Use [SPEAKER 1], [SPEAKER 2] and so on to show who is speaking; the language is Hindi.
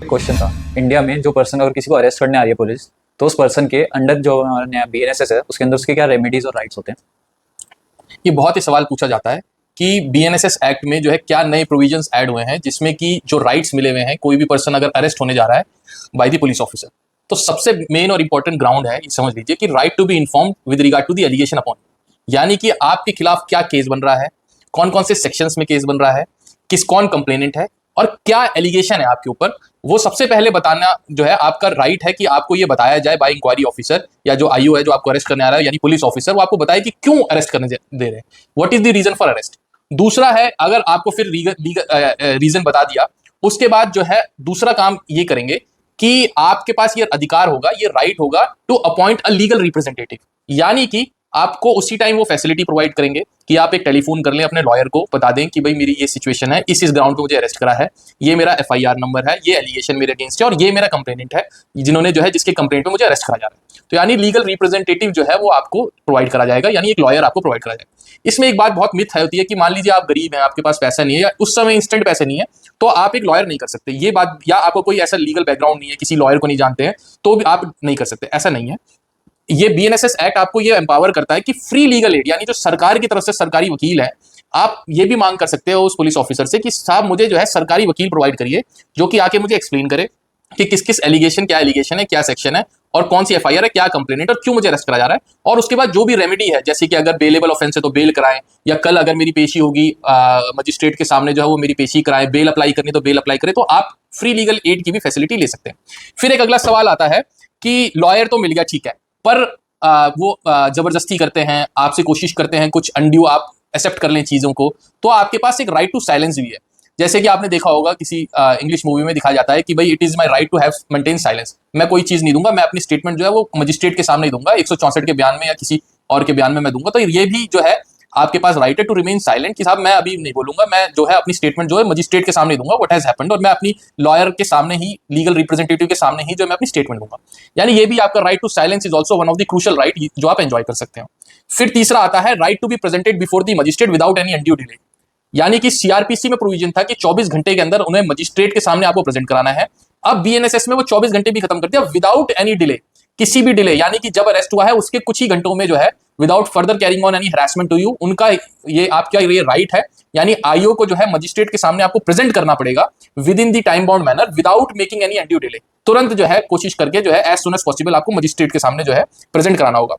[SPEAKER 1] क्वेश्चन था। इंडिया में जो पर्सन अगर किसी को अरेस्ट करने आ रही है पुलिस, तो उस पर्सन के अंडर जो हमारा नया BNSS है उसके अंदर उसके क्या रेमेडीज और राइट्स होते हैं?
[SPEAKER 2] ये बहुत ही सवाल पूछा जाता है कि बीएनएसएस एक्ट में जो है क्या नए प्रोविजंस ऐड हुए हैं जिसमें कि जो राइट्स मिले हुए हैं कोई भी पर्सन अगर अरेस्ट होने जा रहा है बाय द पुलिस ऑफिसर, तो सबसे मेन और इंपॉर्टेंट ग्राउंड है, ये समझ लीजिए कि right to be informed with regard to the allegation upon, यानी कि आपके खिलाफ क्या केस बन रहा है, कौन कौन से सेक्शंस में केस बन रहा है, कौन कंप्लेनेंट है और क्या एलिगेशन है आपके ऊपर, वो सबसे पहले बताना जो है आपका राइट है कि आपको ये बताया जाए बाय इंक्वायरी ऑफिसर या जो आईओ है जो आपको अरेस्ट करने आ रहा है यानी पुलिस ऑफिसर, वो आपको बताए कि क्यों अरेस्ट करने दे रहे हैं, what is the reason for arrest. दूसरा है अगर आपको फिर रीजन बता दिया, उसके बाद जो है दूसरा काम ये करेंगे कि आपके पास ये अधिकार होगा, ये राइट होगा to appoint a legal representative, यानी कि आपको उसी टाइम वो फैसिलिटी प्रोवाइड करेंगे कि आप एक टेलीफोन कर लें अपने लॉयर को, बता दें कि भाई मेरी ये सिचुएशन है, इस ग्राउंड पे मुझे अरेस्ट करा है, ये मेरा FIR नंबर है, ये एलिगेशन मेरे अगेंस्ट है और ये मेरा कंप्लेनेंट है जिन्होंने जो है जिसके कंप्लेंट पे मुझे अरेस्ट करा जा रहा है। तो यानी लीगल रिप्रेजेंटेटिव जो है वो आपको प्रोवाइड करा जाएगा, यानी एक लॉयर आपको प्रोवाइड करा जाएगा। इसमें एक बात बहुत मिथ है होती है कि मान लीजिए आप गरीब हैं, आपके पास पैसा नहीं है या उस समय इंस्टेंट पैसे नहीं है, तो आप एक लॉयर नहीं कर सकते, ये बात, या आपको कोई ऐसा लीगल बैकग्राउंड नहीं है, किसी लॉयर को नहीं जानते हैं तो भी आप नहीं कर सकते, ऐसा नहीं है। ये BNSS एक्ट आपको ये एम्पावर करता है कि फ्री लीगल एड, यानी जो सरकार की तरफ से सरकारी वकील है, आप ये भी मांग कर सकते हो उस पुलिस ऑफिसर से कि साहब मुझे जो है सरकारी वकील प्रोवाइड करिए जो कि आके मुझे एक्सप्लेन करे कि किस किस एलिगेशन, क्या एलिगेशन है, क्या सेक्शन है और कौन सी FIR है, क्या कंप्लेनेंट और क्यों मुझे अरेस्ट करा जा रहा है। और उसके बाद जो भी रेमेडी है, जैसे कि अगर बेलेबल ऑफेंस है तो बेल कराएं, या कल अगर मेरी पेशी होगी मजिस्ट्रेट के सामने जो है वो मेरी पेशी कराएं, बेल अप्लाई करनी तो बेल अप्लाई करें, तो आप फ्री लीगल एड की भी फैसिलिटी ले सकते हैं। फिर एक अगला सवाल आता है कि लॉयर तो मिल गया, ठीक है, पर वो जबरदस्ती करते हैं, आपसे कोशिश करते हैं कुछ अनड्यू आप एक्सेप्ट कर लें चीज़ों को, तो आपके पास एक राइट टू साइलेंस भी है। जैसे कि आपने देखा होगा किसी इंग्लिश मूवी में दिखाया जाता है कि भाई it is my right to have maintain silence, मैं कोई चीज़ नहीं दूंगा, मैं अपनी स्टेटमेंट जो है वो मजिस्ट्रेट के सामने ही दूंगा, 164 के बयान में या किसी और के बयान में मैं दूंगा। तो ये भी जो है आपके पास राइट है टू रिमेन साइलेंट कि साहब मैं अभी नहीं बोलूंगा, मैं जो है अपनी स्टेटमेंट जो है मजिस्ट्रेट के सामने दूंगा व्हाट हैज हैपेंड, और मैं अपनी लॉयर के सामने ही, लीगल रिप्रेजेंटेटिव के सामने ही जो मैं अपनी स्टेटमेंट दूंगा। यानी ये भी आपका right to silence is also one of the crucial right जो आप एंजॉय कर सकते हो। फिर तीसरा आता है right to be presented before the magistrate without any undue delay, यानी कि CRPC में प्रोविजन था कि 24 घंटे के अंदर उन्हें मजिस्ट्रेट के सामने आपको प्रेजेंट कराना है। अब BNSS में वो 24 घंटे भी खत्म कर दिया, विदाउट एनी डिले, किसी भी डिले, यानी कि जब अरेस्ट हुआ है उसके कुछ ही घंटों में जो है without further carrying on any harassment to you, उनका ये आपका ये राइट है, यानी आईओ को जो है मजिस्ट्रेट के सामने आपको प्रेजेंट करना पड़ेगा with in the time bound manner without making any undue delay, तुरंत जो है कोशिश करके जो है एज सुन एज पॉसिबल आपको मजिस्ट्रेट के सामने जो है प्रेजेंट कराना होगा।